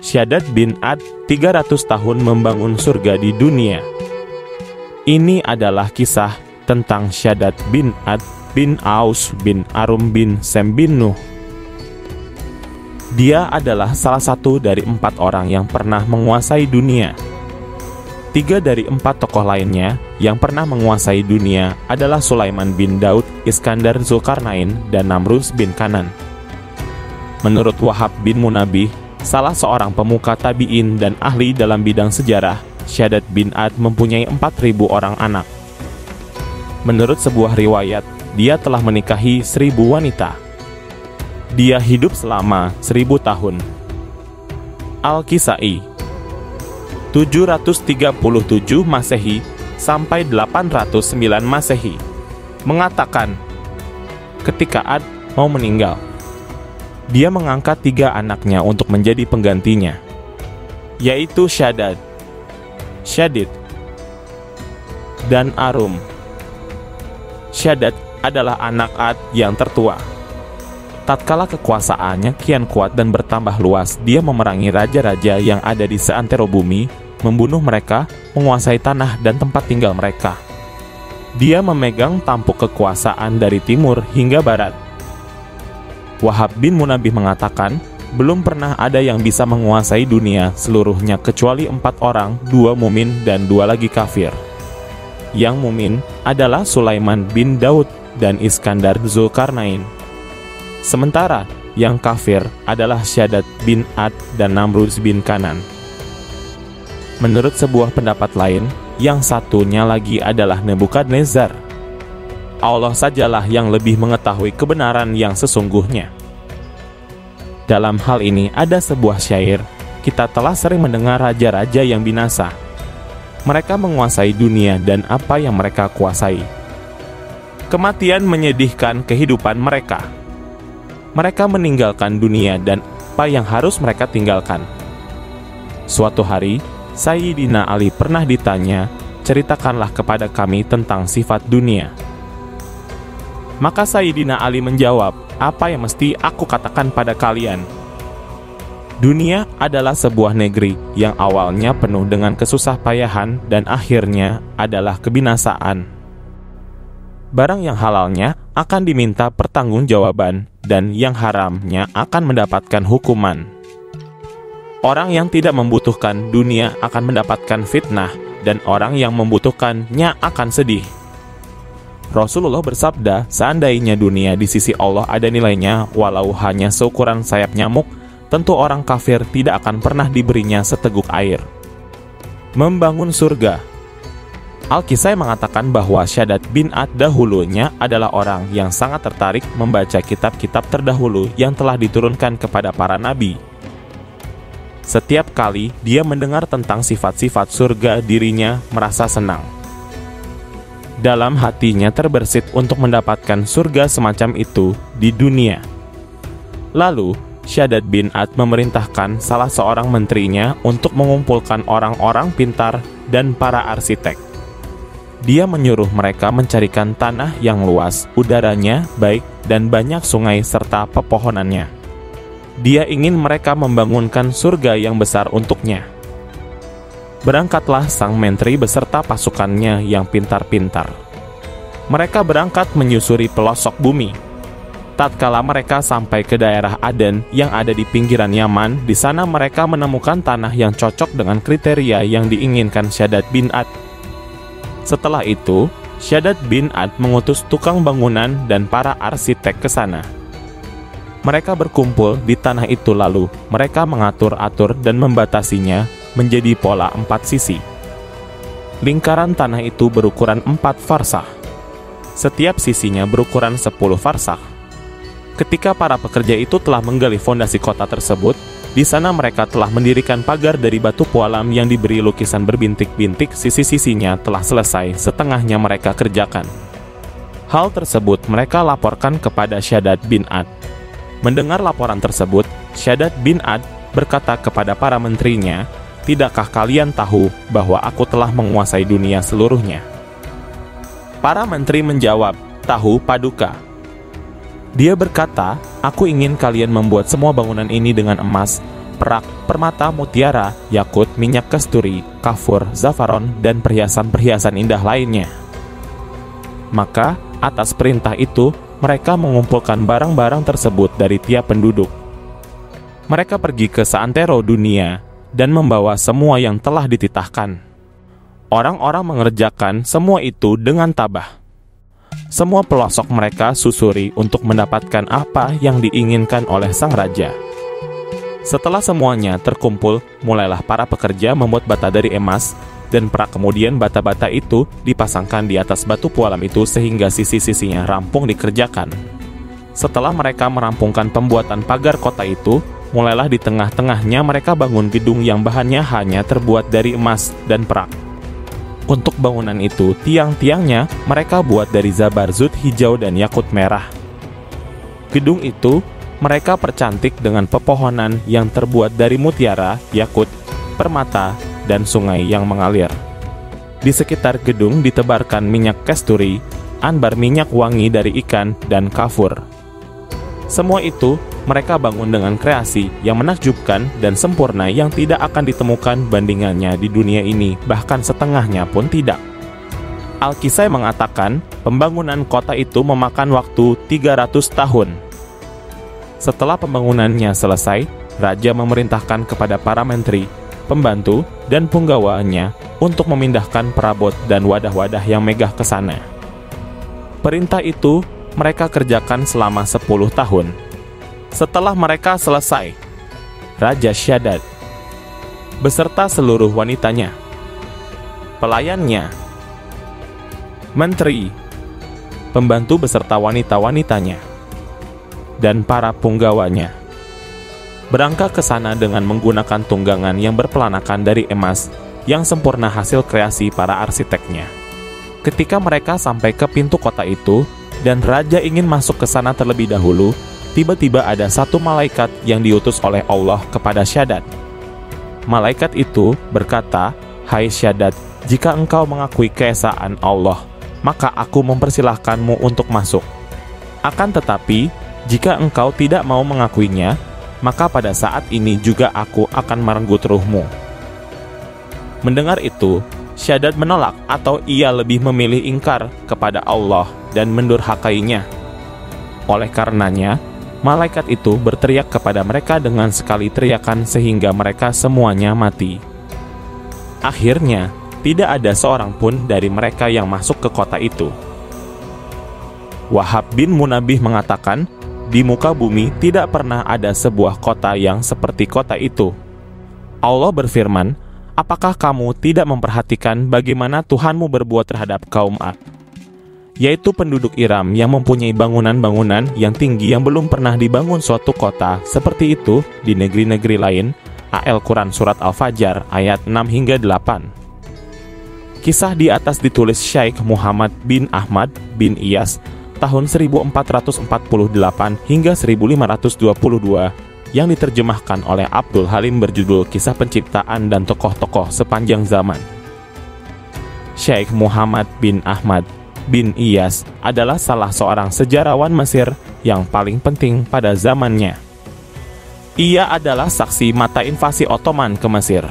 Shaddad bin Ad 300 tahun membangun surga di dunia. Ini adalah kisah tentang Shaddad bin Ad bin Aus bin Arum bin Sem bin Nuh. Dia adalah salah satu dari 4 orang yang pernah menguasai dunia. 3 dari 4 tokoh lainnya yang pernah menguasai dunia adalah Sulaiman bin Daud, Iskandar Zulkarnain, dan Namrus bin Kanan. Menurut Wahab bin Munabbih, salah seorang pemuka tabi'in dan ahli dalam bidang sejarah, Shaddad bin Ad mempunyai 4.000 orang anak. Menurut sebuah riwayat, dia telah menikahi 1.000 wanita. Dia hidup selama 1.000 tahun. Al-Kisai 737 Masehi sampai 809 Masehi mengatakan, ketika Ad mau meninggal, dia mengangkat 3 anaknya untuk menjadi penggantinya, yaitu Shaddad, Syadid, dan Arum. Shaddad adalah anak Ad yang tertua. Tatkala kekuasaannya kian kuat dan bertambah luas, dia memerangi raja-raja yang ada di seantero bumi, membunuh mereka, menguasai tanah dan tempat tinggal mereka. Dia memegang tampuk kekuasaan dari timur hingga barat. Wahab bin Munabbih mengatakan, belum pernah ada yang bisa menguasai dunia seluruhnya kecuali 4 orang, 2 mumin dan 2 lagi kafir. Yang mumin adalah Sulaiman bin Daud dan Iskandar Zulkarnain. Sementara yang kafir adalah Shaddad bin Ad dan Namrus bin Kanan. Menurut sebuah pendapat lain, yang satunya lagi adalah Nebukadnezar. Allah sajalah yang lebih mengetahui kebenaran yang sesungguhnya. Dalam hal ini ada sebuah syair, kita telah sering mendengar raja-raja yang binasa. Mereka menguasai dunia dan apa yang mereka kuasai. Kematian menyedihkan kehidupan mereka. Mereka meninggalkan dunia dan apa yang harus mereka tinggalkan. Suatu hari, Sayyidina Ali pernah ditanya, ceritakanlah kepada kami tentang sifat dunia. Maka Sayyidina Ali menjawab, apa yang mesti aku katakan pada kalian? Dunia adalah sebuah negeri yang awalnya penuh dengan kesusah payahan dan akhirnya adalah kebinasaan. Barang yang halalnya akan diminta pertanggungjawaban dan yang haramnya akan mendapatkan hukuman. Orang yang tidak membutuhkan dunia akan mendapatkan fitnah dan orang yang membutuhkannya akan sedih. Rasulullah bersabda, seandainya dunia di sisi Allah ada nilainya walau hanya seukuran sayap nyamuk, tentu orang kafir tidak akan pernah diberinya seteguk air. Membangun surga. Al-Kisai mengatakan bahwa Shaddad bin Ad dahulunya adalah orang yang sangat tertarik membaca kitab-kitab terdahulu yang telah diturunkan kepada para nabi. Setiap kali dia mendengar tentang sifat-sifat surga, dirinya merasa senang. Dalam hatinya terbersit untuk mendapatkan surga semacam itu di dunia. Lalu, Shaddad bin Ad memerintahkan salah seorang menterinya untuk mengumpulkan orang-orang pintar dan para arsitek. Dia menyuruh mereka mencarikan tanah yang luas, udaranya baik, dan banyak sungai serta pepohonannya. Dia ingin mereka membangunkan surga yang besar untuknya. Berangkatlah sang menteri beserta pasukannya yang pintar-pintar. Mereka berangkat menyusuri pelosok bumi. Tatkala mereka sampai ke daerah Aden yang ada di pinggiran Yaman, di sana mereka menemukan tanah yang cocok dengan kriteria yang diinginkan Shaddad bin Ad. Setelah itu, Shaddad bin Ad mengutus tukang bangunan dan para arsitek ke sana. Mereka berkumpul di tanah itu lalu mereka mengatur-atur dan membatasinya menjadi pola 4 sisi. Lingkaran tanah itu berukuran 4 farsakh. Setiap sisinya berukuran 10 farsakh. Ketika para pekerja itu telah menggali fondasi kota tersebut, di sana mereka telah mendirikan pagar dari batu pualam yang diberi lukisan berbintik-bintik. Sisi-sisinya telah selesai, setengahnya mereka kerjakan. Hal tersebut mereka laporkan kepada Shaddad bin Ad. Mendengar laporan tersebut, Shaddad bin Ad berkata kepada para menterinya, tidakkah kalian tahu bahwa aku telah menguasai dunia seluruhnya? Para menteri menjawab, tahu paduka. Dia berkata, aku ingin kalian membuat semua bangunan ini dengan emas, perak, permata, mutiara, yakut, minyak kasturi, kafur, zafaron, dan perhiasan-perhiasan indah lainnya. Maka, atas perintah itu, mereka mengumpulkan barang-barang tersebut dari tiap penduduk. Mereka pergi ke seantero dunia dan membawa semua yang telah dititahkan. Orang-orang mengerjakan semua itu dengan tabah. Semua pelosok mereka susuri untuk mendapatkan apa yang diinginkan oleh sang raja. Setelah semuanya terkumpul, mulailah para pekerja membuat bata dari emas, dan perak kemudian bata-bata itu dipasangkan di atas batu pualam itu sehingga sisi-sisinya rampung dikerjakan. Setelah mereka merampungkan pembuatan pagar kota itu, mulailah di tengah-tengahnya mereka bangun gedung yang bahannya hanya terbuat dari emas dan perak. Untuk bangunan itu, tiang-tiangnya mereka buat dari zabarzut hijau dan yakut merah. Gedung itu mereka percantik dengan pepohonan yang terbuat dari mutiara, yakut, permata, dan sungai yang mengalir. Di sekitar gedung ditebarkan minyak kasturi, ambar minyak wangi dari ikan, dan kafur. Semua itu mereka bangun dengan kreasi yang menakjubkan dan sempurna yang tidak akan ditemukan bandingannya di dunia ini, bahkan setengahnya pun tidak. Al-Kisai mengatakan pembangunan kota itu memakan waktu 300 tahun. Setelah pembangunannya selesai, raja memerintahkan kepada para menteri, pembantu, dan punggawaannya untuk memindahkan perabot dan wadah-wadah yang megah ke sana. Perintah itu mereka kerjakan selama 10 tahun. Setelah mereka selesai, Raja Syaddad beserta seluruh wanitanya, pelayannya, menteri, pembantu beserta wanita-wanitanya, dan para punggawanya berangkat ke sana dengan menggunakan tunggangan yang berpelanakan dari emas yang sempurna hasil kreasi para arsiteknya. Ketika mereka sampai ke pintu kota itu dan raja ingin masuk ke sana terlebih dahulu, tiba-tiba ada satu malaikat yang diutus oleh Allah kepada Syaddad. Malaikat itu berkata, "Hai Syaddad, jika engkau mengakui keesaan Allah, maka aku mempersilahkanmu untuk masuk. Akan tetapi, jika engkau tidak mau mengakuinya, maka pada saat ini juga aku akan merenggut ruhmu." Mendengar itu, Syaddad menolak atau ia lebih memilih ingkar kepada Allah dan mendurhakainya. Oleh karenanya, malaikat itu berteriak kepada mereka dengan sekali teriakan sehingga mereka semuanya mati. Akhirnya, tidak ada seorang pun dari mereka yang masuk ke kota itu. Wahab bin Munabih mengatakan, di muka bumi tidak pernah ada sebuah kota yang seperti kota itu. Allah berfirman, apakah kamu tidak memperhatikan bagaimana Tuhanmu berbuat terhadap kaum Ad, yaitu penduduk Iram yang mempunyai bangunan-bangunan yang tinggi yang belum pernah dibangun suatu kota seperti itu di negeri-negeri lain. Al-Quran Surat Al-Fajr ayat 6 hingga 8. Kisah di atas ditulis Syekh Muhammad bin Ahmad bin Iyas tahun 1448 hingga 1522 yang diterjemahkan oleh Abdul Halim berjudul Kisah Penciptaan dan Tokoh-Tokoh Sepanjang Zaman. Syekh Muhammad bin Ahmad bin Iyas adalah salah seorang sejarawan Mesir yang paling penting pada zamannya. Ia adalah saksi mata invasi Ottoman ke Mesir.